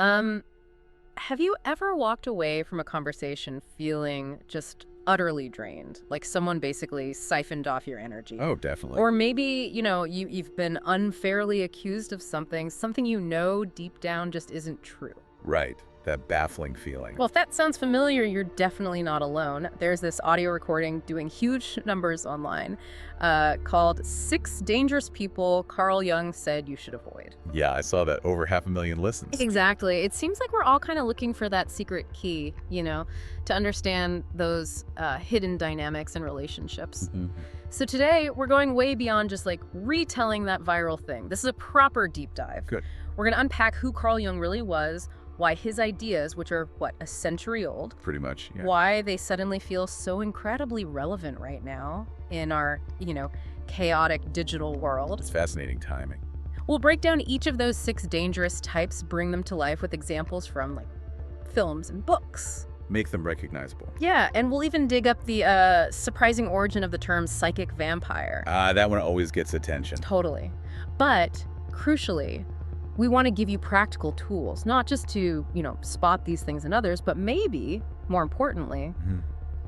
Um, have you ever walked away from a conversation feeling just utterly drained? Like someone basically siphoned off your energy? Oh, definitely. Or maybe, you've been unfairly accused of something you know deep down just isn't true. Right. That baffling feeling. Well, if that sounds familiar, you're definitely not alone. There's this audio recording doing huge numbers online called 6 Dangerous People Carl Jung Said You Should Avoid. Yeah, I saw that. Over 500,000 listens. Exactly. It seems like we're all kind of looking for that secret key, to understand those hidden dynamics and relationships. Mhm. So today, we're going way beyond just like retelling that viral thing. This is a proper deep dive. Good. We're going to unpack who Carl Jung really was, why his ideas, which are, a century old, Pretty much, yeah. why they suddenly feel so incredibly relevant right now in our, chaotic digital world. It's fascinating timing. We'll break down each of those 6 dangerous types, bring them to life with examples from, films and books. Make them recognizable. Yeah, and we'll even dig up the surprising origin of the term psychic vampire. That one always gets attention. Totally. But, crucially, we want to give you practical tools, not just to, spot these things in others, but maybe, more importantly,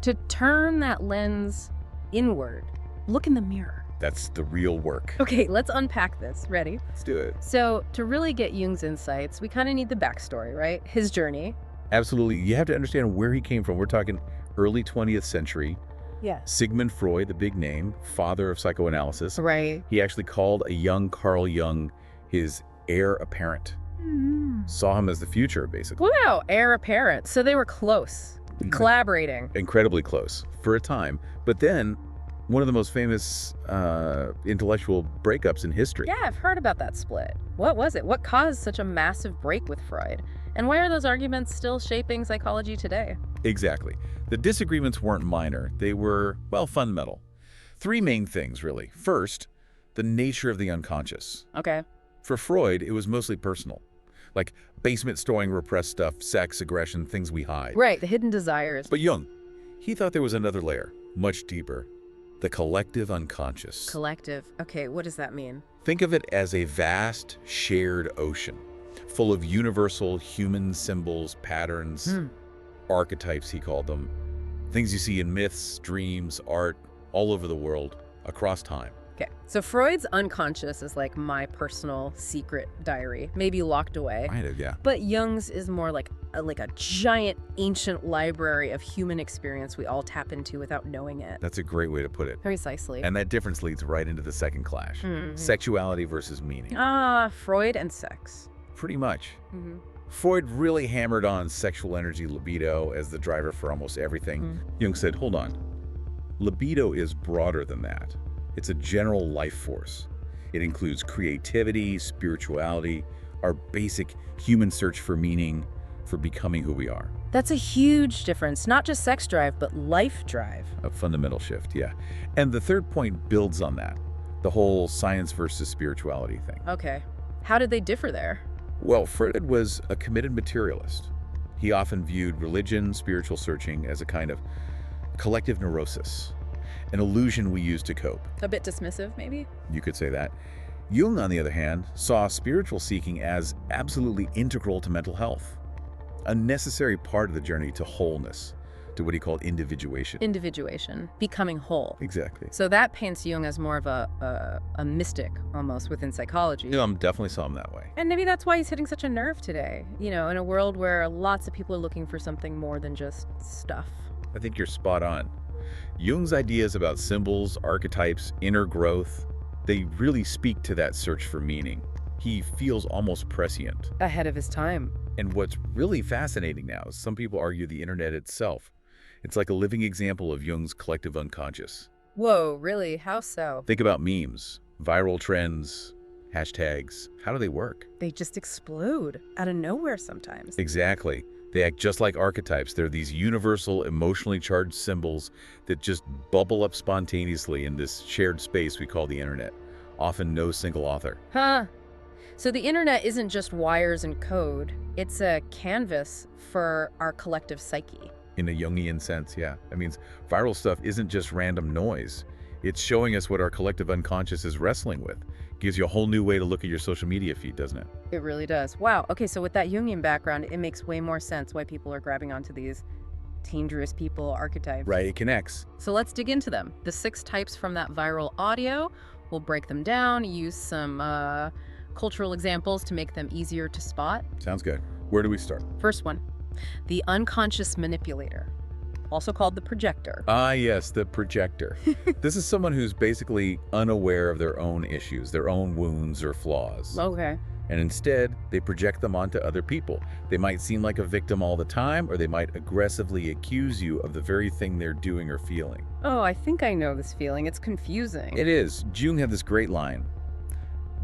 to turn that lens inward. Look in the mirror. That's the real work. Okay, let's unpack this. Ready? Let's do it. So, to really get Jung's insights, we kind of need the backstory, right? His journey. Absolutely. You have to understand where he came from. We're talking early 20th century. Yeah. Sigmund Freud, the big name, father of psychoanalysis. Right. He actually called a young Carl Jung his heir apparent. Saw him as the future, basically. Wow, heir apparent. So they were close, collaborating. Incredibly close for a time. But then, one of the most famous intellectual breakups in history. Yeah, I've heard about that split. What was it? What caused such a massive break with Freud? And why are those arguments still shaping psychology today? Exactly. The disagreements weren't minor. They were, fundamental. 3 main things, really. First, the nature of the unconscious. Okay. For Freud, it was mostly personal. Like basement storing repressed stuff, sex, aggression, things we hide. Right, the hidden desires. But Jung, he thought there was another layer, much deeper. The collective unconscious. Collective. Okay, what does that mean? Think of it as a vast, shared ocean, full of universal human symbols, patterns, archetypes, he called them. Things you see in myths, dreams, art, all over the world, across time. Okay, so Freud's unconscious is like my personal secret diary, maybe locked away. Kind of, yeah. But Jung's is more like a giant ancient library of human experience we all tap into without knowing it. That's a great way to put it. Precisely. And that difference leads right into the second clash. Sexuality versus meaning. Freud and sex. Pretty much. Freud really hammered on sexual energy, libido, as the driver for almost everything. Jung said, hold on. Libido is broader than that. It's a general life force. It includes creativity, spirituality, our basic human search for meaning, for becoming who we are. That's a huge difference. Not just sex drive, but life drive. A fundamental shift, yeah. And the third point builds on that, the whole science versus spirituality thing. Okay. How did they differ there? Well, Freud was a committed materialist. He often viewed religion, spiritual searching, as a kind of collective neurosis, an illusion we use to cope. A bit dismissive, maybe? You could say that. Jung, on the other hand, saw spiritual seeking as absolutely integral to mental health, a necessary part of the journey to wholeness, to what he called individuation. Individuation, becoming whole. Exactly. So that paints Jung as more of a mystic, almost, within psychology. Yeah, I definitely saw him that way. And maybe that's why he's hitting such a nerve today, in a world where lots of people are looking for something more than just stuff. I think you're spot on. Jung's ideas about symbols, archetypes, inner growth, they really speak to that search for meaning. He feels almost prescient. Ahead of his time. And what's really fascinating now is some people argue the internet itself. It's like a living example of Jung's collective unconscious. Whoa, really? How so? Think about memes, viral trends, hashtags. How do they work? They just explode out of nowhere sometimes. Exactly. They act just like archetypes. They're these universal, emotionally charged symbols that just bubble up spontaneously in this shared space we call the internet. Often no single author. Huh. So the internet isn't just wires and code. It's a canvas for our collective psyche. In a Jungian sense, yeah. That means viral stuff isn't just random noise. It's showing us what our collective unconscious is wrestling with, Gives you a whole new way to look at your social media feed, doesn't it? It really does. Wow. Okay, so with that Jungian background, it makes way more sense why people are grabbing onto these dangerous people archetypes. Right, it connects. So let's dig into them. The 6 types from that viral audio, we'll break them down, use some cultural examples to make them easier to spot. Sounds good. Where do we start? First one, the unconscious manipulator, also called the projector. Ah, yes, the projector. This is someone who's basically unaware of their own issues, their own wounds or flaws. Okay. And instead, they project them onto other people. They might seem like a victim all the time, or they might aggressively accuse you of the very thing they're doing or feeling. Oh, I think I know this feeling. It's confusing. It is. Jung had this great line.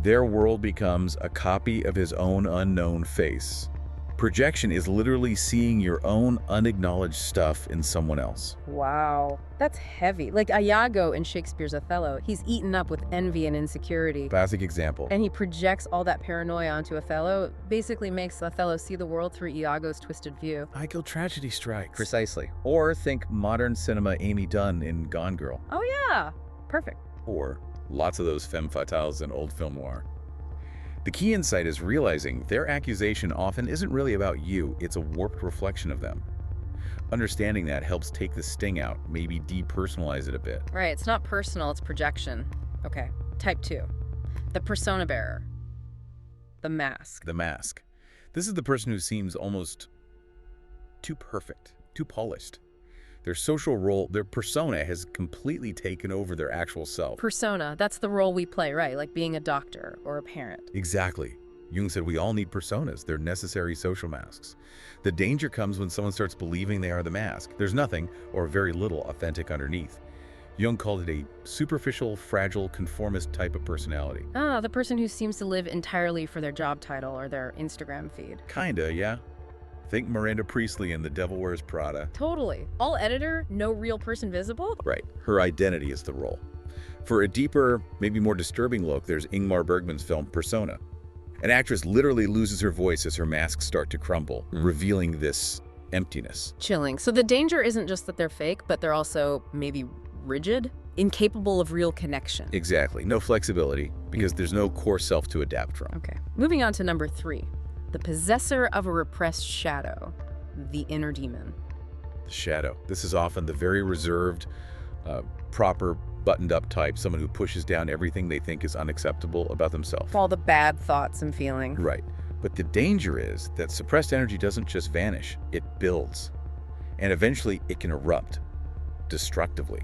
Their world becomes a copy of his own unknown face. Projection is literally seeing your own unacknowledged stuff in someone else. Wow, that's heavy. Like Iago in Shakespeare's Othello, he's eaten up with envy and insecurity. Classic example. And he projects all that paranoia onto Othello, basically makes Othello see the world through Iago's twisted view. Psycho tragedy strikes. Precisely. Or think modern cinema Amy Dunn in Gone Girl. Oh yeah, perfect. Or lots of those femme fatales in old film noir. The key insight is realizing their accusation often isn't really about you, it's a warped reflection of them. Understanding that helps take the sting out, maybe depersonalize it a bit. Right, it's not personal, it's projection. Okay, type 2, the persona bearer, the mask. The mask. This is the person who seems almost too perfect, too polished. Their social role, their persona has completely taken over their actual self. Persona, that's the role we play, right? Like being a doctor or a parent. Exactly. Jung said we all need personas. They're necessary social masks. The danger comes when someone starts believing they are the mask. There's nothing or very little authentic underneath. Jung called it a superficial, fragile, conformist type of personality. Ah, the person who seems to live entirely for their job title or their Instagram feed. Kinda, yeah. Think Miranda Priestley in The Devil Wears Prada. Totally. All editor, no real person visible? Right. Her identity is the role. For a deeper, maybe more disturbing look, there's Ingmar Bergman's film Persona. An actress literally loses her voice as her masks start to crumble, revealing this emptiness. Chilling. So the danger isn't just that they're fake, but they're also maybe rigid, incapable of real connection. Exactly. No flexibility, because there's no core self to adapt from. Okay. Moving on to number 3. The possessor of a repressed shadow, the inner demon. The shadow. This is often the very reserved, proper, buttoned-up type, someone who pushes down everything they think is unacceptable about themselves. All the bad thoughts and feelings. Right. But the danger is that suppressed energy doesn't just vanish, it builds. And eventually it can erupt destructively.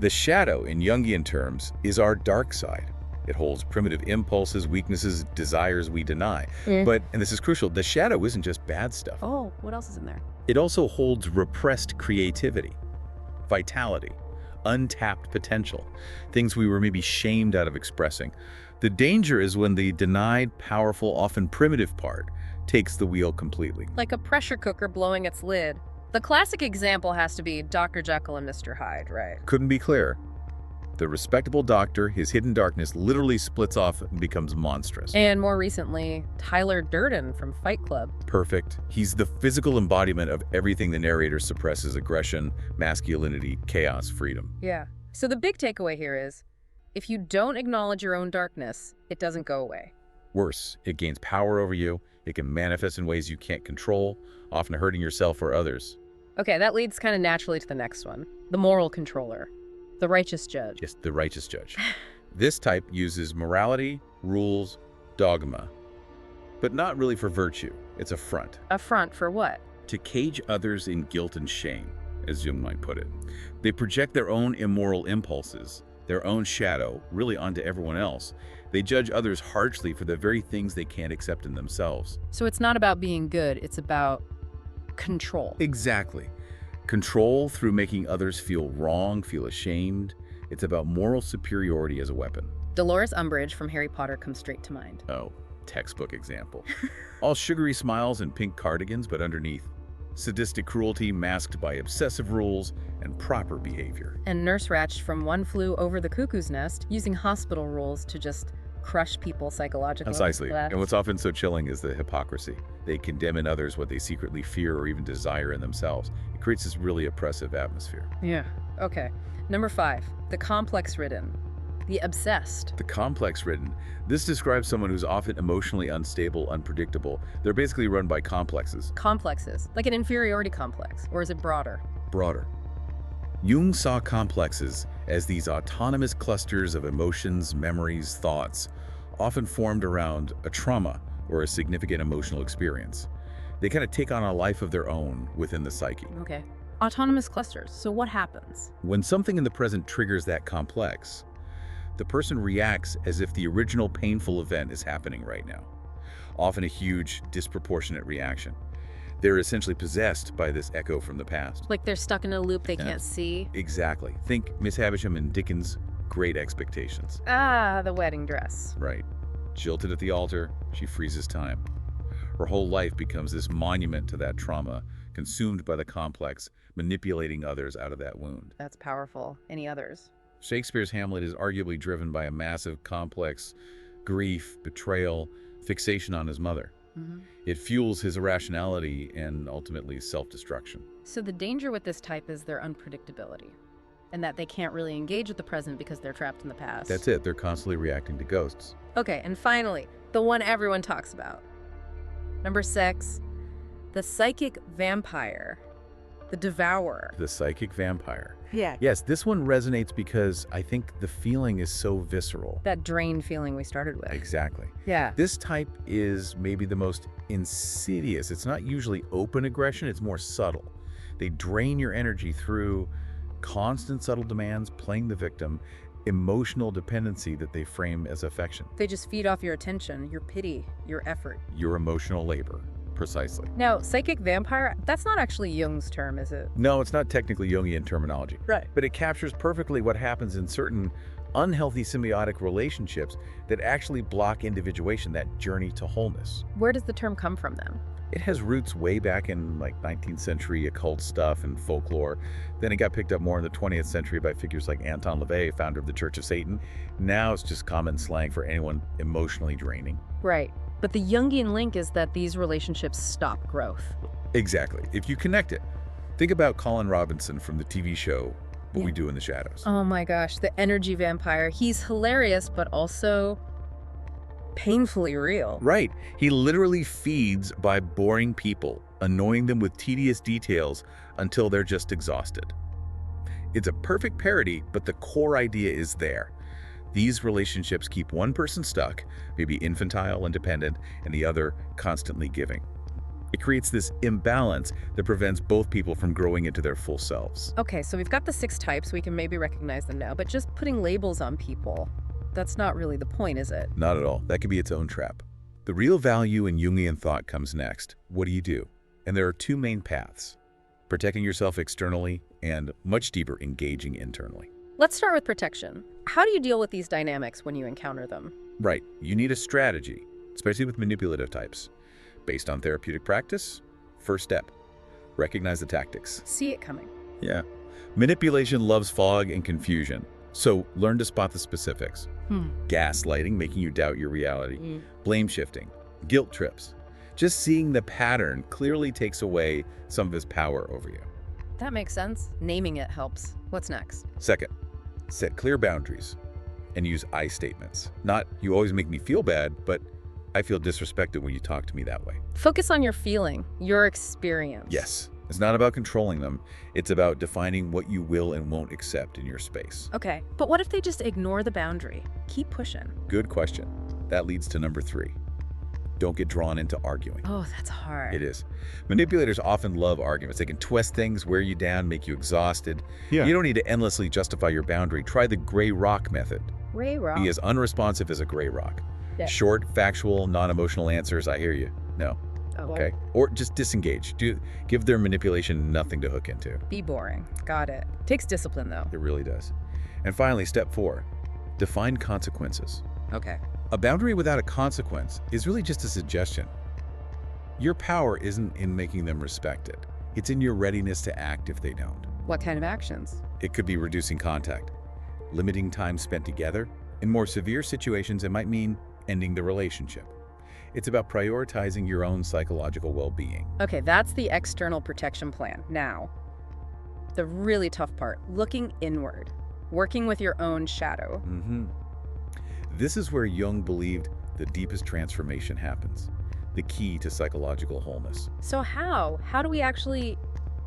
The shadow, in Jungian terms, is our dark side. It holds primitive impulses, weaknesses, desires we deny. But, and this is crucial, the shadow isn't just bad stuff. Oh, what else is in there? It also holds repressed creativity, vitality, untapped potential, things we were maybe shamed out of expressing. The danger is when the denied, powerful, often primitive part takes the wheel completely. Like a pressure cooker blowing its lid. The classic example has to be Dr. Jekyll and Mr. Hyde, right? Couldn't be clearer. The respectable doctor, his hidden darkness literally splits off and becomes monstrous. And more recently, Tyler Durden from Fight Club. Perfect. He's the physical embodiment of everything the narrator suppresses: aggression, masculinity, chaos, freedom. Yeah. So the big takeaway here is, if you don't acknowledge your own darkness, it doesn't go away. Worse, it gains power over you. It can manifest in ways you can't control, often hurting yourself or others. Okay, that leads kind of naturally to the next one. The moral controller. The righteous judge. Yes, the righteous judge. This type uses morality, rules, dogma, but not really for virtue. It's a front. A front for what? To cage others in guilt and shame, as Jung might put it. They project their own immoral impulses, their own shadow, really onto everyone else. They judge others harshly for the very things they can't accept in themselves. So it's not about being good, it's about control. Exactly. Control through making others feel wrong, feel ashamed. It's about moral superiority as a weapon. Dolores Umbridge from Harry Potter comes straight to mind. Oh, textbook example. All sugary smiles and pink cardigans, but underneath, sadistic cruelty masked by obsessive rules and proper behavior. And Nurse Ratched from One Flew Over the Cuckoo's Nest, using hospital rules to just crush people psychologically. Precisely. And what's often so chilling is the hypocrisy. They condemn in others what they secretly fear or even desire in themselves. It creates this really oppressive atmosphere. Yeah. Okay. Number 5, the complex ridden, The obsessed. The complex ridden. This describes someone who's often emotionally unstable, unpredictable. They're basically run by complexes. Complexes, like an inferiority complex, or is it broader? Broader. Jung saw complexes as these autonomous clusters of emotions, memories, thoughts, often formed around a trauma or a significant emotional experience. They kind of take on a life of their own within the psyche. Okay. Autonomous clusters. So what happens? When something in the present triggers that complex, the person reacts as if the original painful event is happening right now. Often a huge, disproportionate reaction. They're essentially possessed by this echo from the past. Like they're stuck in a loop they can't see? Exactly. Think Miss Havisham in Dickens' Great Expectations. Ah, the wedding dress. Right. Jilted at the altar, she freezes time. Her whole life becomes this monument to that trauma, consumed by the complex, manipulating others out of that wound. That's powerful. Any others? Shakespeare's Hamlet is arguably driven by a massive, complex grief, betrayal, fixation on his mother. It fuels his irrationality and ultimately self-destruction. So the danger with this type is their unpredictability, and that they can't really engage with the present because they're trapped in the past. That's it. They're constantly reacting to ghosts. Okay, and finally, the one everyone talks about. Number 6, the psychic vampire, the devourer. The psychic vampire. Yeah. Yes, this one resonates because I think the feeling is so visceral. That drained feeling we started with. Exactly. Yeah. This type is maybe the most insidious. It's not usually open aggression, it's more subtle. They drain your energy through constant subtle demands, playing the victim, emotional dependency that they frame as affection. They just feed off your attention, your pity, your effort. Your emotional labor. Precisely. Now, psychic vampire, that's not actually Jung's term, is it? No, it's not technically Jungian terminology. Right. But it captures perfectly what happens in certain unhealthy symbiotic relationships that actually block individuation, that journey to wholeness. Where does the term come from then? It has roots way back in like 19th century occult stuff and folklore. Then it got picked up more in the 20th century by figures like Anton LaVey, founder of the Church of Satan. Now it's just common slang for anyone emotionally draining. Right. But the Jungian link is that these relationships stop growth. Exactly. If you connect it, think about Colin Robinson from the TV show What We Do in the Shadows. Oh my gosh, the energy vampire. He's hilarious, but also painfully real. Right. He literally feeds by boring people, annoying them with tedious details until they're just exhausted. It's a perfect parody, but the core idea is there. These relationships keep one person stuck, maybe infantile and dependent, and the other constantly giving. It creates this imbalance that prevents both people from growing into their full selves. Okay, so we've got the 6 types. We can maybe recognize them now, but just putting labels on people, that's not really the point, is it? Not at all. That could be its own trap. The real value in Jungian thought comes next. What do you do? And there are 2 main paths: protecting yourself externally and, much deeper, engaging internally. Let's start with protection. How do you deal with these dynamics when you encounter them? Right. You need a strategy, especially with manipulative types. Based on therapeutic practice, first step, recognize the tactics. See it coming. Yeah. Manipulation loves fog and confusion, so learn to spot the specifics. Gaslighting, making you doubt your reality. Blame shifting, guilt trips. Just seeing the pattern clearly takes away some of his power over you. That makes sense. Naming it helps. What's next? Second, set clear boundaries and use I statements. Not, you always make me feel bad, but I feel disrespected when you talk to me that way. Focus on your feeling, your experience. Yes. It's not about controlling them. It's about defining what you will and won't accept in your space. Okay, but what if they just ignore the boundary? Keep pushing. Good question. That leads to number 3. Don't get drawn into arguing. Oh, that's hard. It is. Manipulators often love arguments. They can twist things, wear you down, make you exhausted. You don't need to endlessly justify your boundary. Try the gray rock method. Gray rock? Be as unresponsive as a gray rock. Yeah. Short, factual, non-emotional answers. I hear you. No. Okay. Or just disengage. Give their manipulation nothing to hook into. Be boring. Got it. Takes discipline, though. It really does. And finally, step 4, define consequences. Okay. A boundary without a consequence is really just a suggestion. Your power isn't in making them respect it. It's in your readiness to act if they don't. What kind of actions? It could be reducing contact, limiting time spent together. In more severe situations, it might mean ending the relationship. It's about prioritizing your own psychological well-being. Okay, that's the external protection plan. Now, the really tough part, looking inward. working with your own shadow. This is where Jung believed the deepest transformation happens, the key to psychological wholeness. So how? How do we actually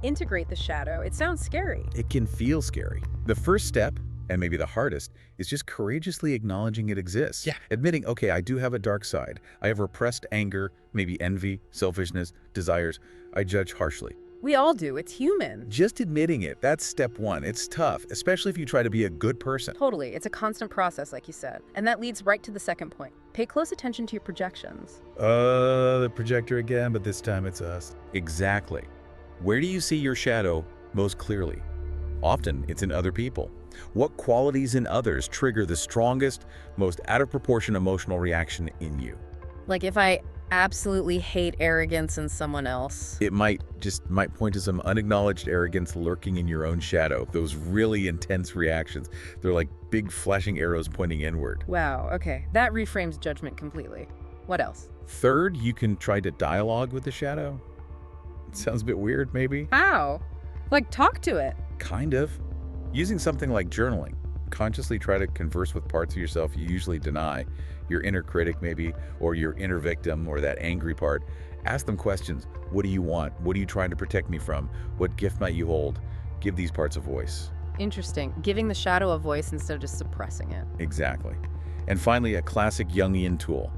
integrate the shadow? It sounds scary. It can feel scary. The first step, and maybe the hardest, is just courageously acknowledging it exists. Yeah. Admitting, okay, I do have a dark side. I have repressed anger, maybe envy, selfishness, desires. I judge harshly. We all do. It's human. Just admitting it, that's step one. It's tough, especially if you try to be a good person. Totally. It's a constant process, like you said. And that leads right to the second point. Pay close attention to your projections. The projector again, but this time it's us. Exactly. Where do you see your shadow most clearly? Often, it's in other people. What qualities in others trigger the strongest, most out-of-proportion emotional reaction in you? Like if I absolutely hate arrogance in someone else. It might point to some unacknowledged arrogance lurking in your own shadow. Those really intense reactions. They're like big flashing arrows pointing inward. Wow, okay. That reframes judgment completely. What else? Third, you can try to dialogue with the shadow. It sounds a bit weird, maybe? How? Like talk to it. Kind of. Using something like journaling. Consciously try to converse with parts of yourself you usually deny. Your inner critic, maybe, or your inner victim, or that angry part. Ask them questions. What do you want? What are you trying to protect me from? What gift might you hold? Give these parts a voice. Interesting. Giving the shadow a voice instead of just suppressing it. Exactly. And finally, a classic Jungian tool.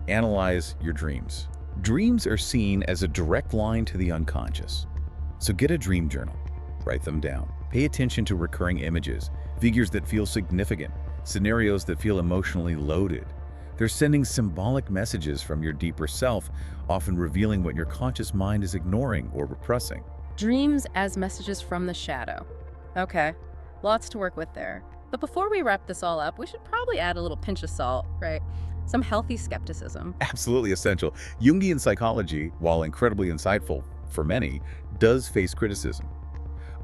Analyze your dreams. Dreams are seen as a direct line to the unconscious. So get a dream journal. Write them down. Pay attention to recurring images, figures that feel significant, scenarios that feel emotionally loaded. They're sending symbolic messages from your deeper self, often revealing what your conscious mind is ignoring or repressing. Dreams as messages from the shadow. Okay, lots to work with there. But before we wrap this all up, we should probably add a little pinch of salt, right? Some healthy skepticism. Absolutely essential. Jungian psychology, while incredibly insightful for many, does face criticism.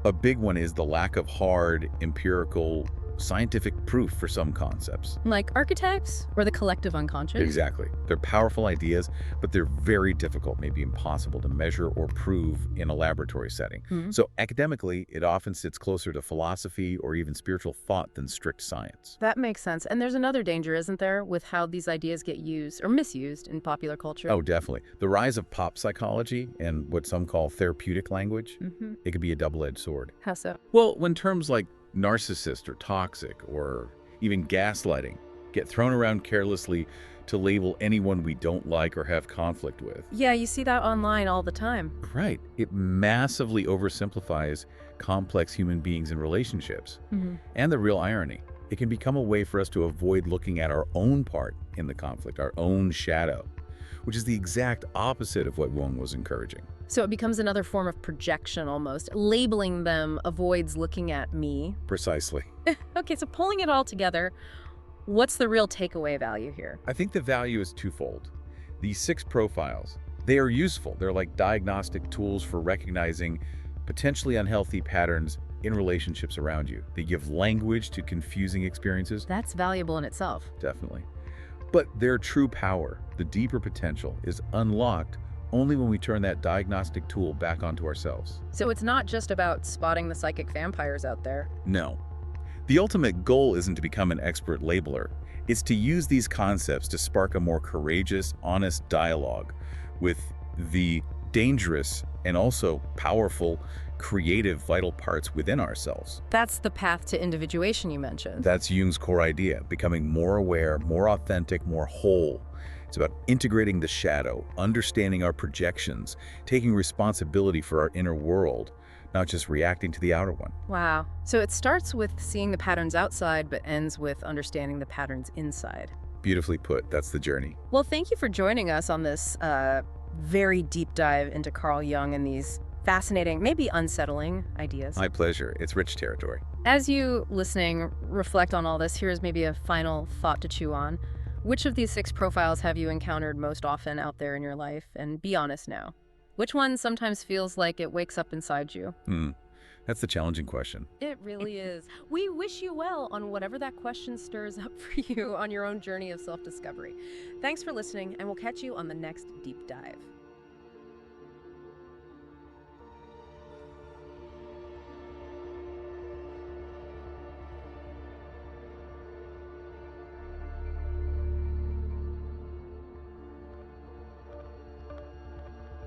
A big one is the lack of hard, empirical, scientific proof for some concepts. Like archetypes or the collective unconscious? Exactly. They're powerful ideas, but they're very difficult, maybe impossible to measure or prove in a laboratory setting. So academically, it often sits closer to philosophy or even spiritual thought than strict science. That makes sense. And there's another danger, isn't there, with how these ideas get used or misused in popular culture? Oh, definitely. The rise of pop psychology and what some call therapeutic language, it could be a double-edged sword. How so? Well, when terms like narcissist or toxic or even gaslighting get thrown around carelessly to label anyone we don't like or have conflict with. Yeah, you see that online all the time. Right. It massively oversimplifies complex human beings and relationships. And the real irony, it can become a way for us to avoid looking at our own part in the conflict, our own shadow, which is the exact opposite of what Jung was encouraging. So it becomes another form of projection almost. Labeling them avoids looking at me. Precisely. Okay, so pulling it all together, what's the real takeaway value here? I think the value is twofold. These 6 profiles, they are useful. They're like diagnostic tools for recognizing potentially unhealthy patterns in relationships around you. They give language to confusing experiences. That's valuable in itself. Definitely. But their true power, the deeper potential, is unlocked only when we turn that diagnostic tool back onto ourselves. So it's not just about spotting the psychic vampires out there. No. The ultimate goal isn't to become an expert labeler. It's to use these concepts to spark a more courageous, honest dialogue with the dangerous and also powerful, creative, vital parts within ourselves. That's the path to individuation you mentioned. That's Jung's core idea, becoming more aware, more authentic, more whole. It's about integrating the shadow, understanding our projections, taking responsibility for our inner world, not just reacting to the outer one. Wow. So it starts with seeing the patterns outside, but ends with understanding the patterns inside. Beautifully put. That's the journey. Well, thank you for joining us on this very deep dive into Carl Jung and these fascinating, maybe unsettling ideas. My pleasure. It's rich territory. As you listening reflect on all this, here's maybe a final thought to chew on. Which of these 6 profiles have you encountered most often out there in your life? And be honest now. Which one sometimes feels like it wakes up inside you? That's the challenging question. It really is. We wish you well on whatever that question stirs up for you on your own journey of self-discovery. Thanks for listening, and we'll catch you on the next deep dive.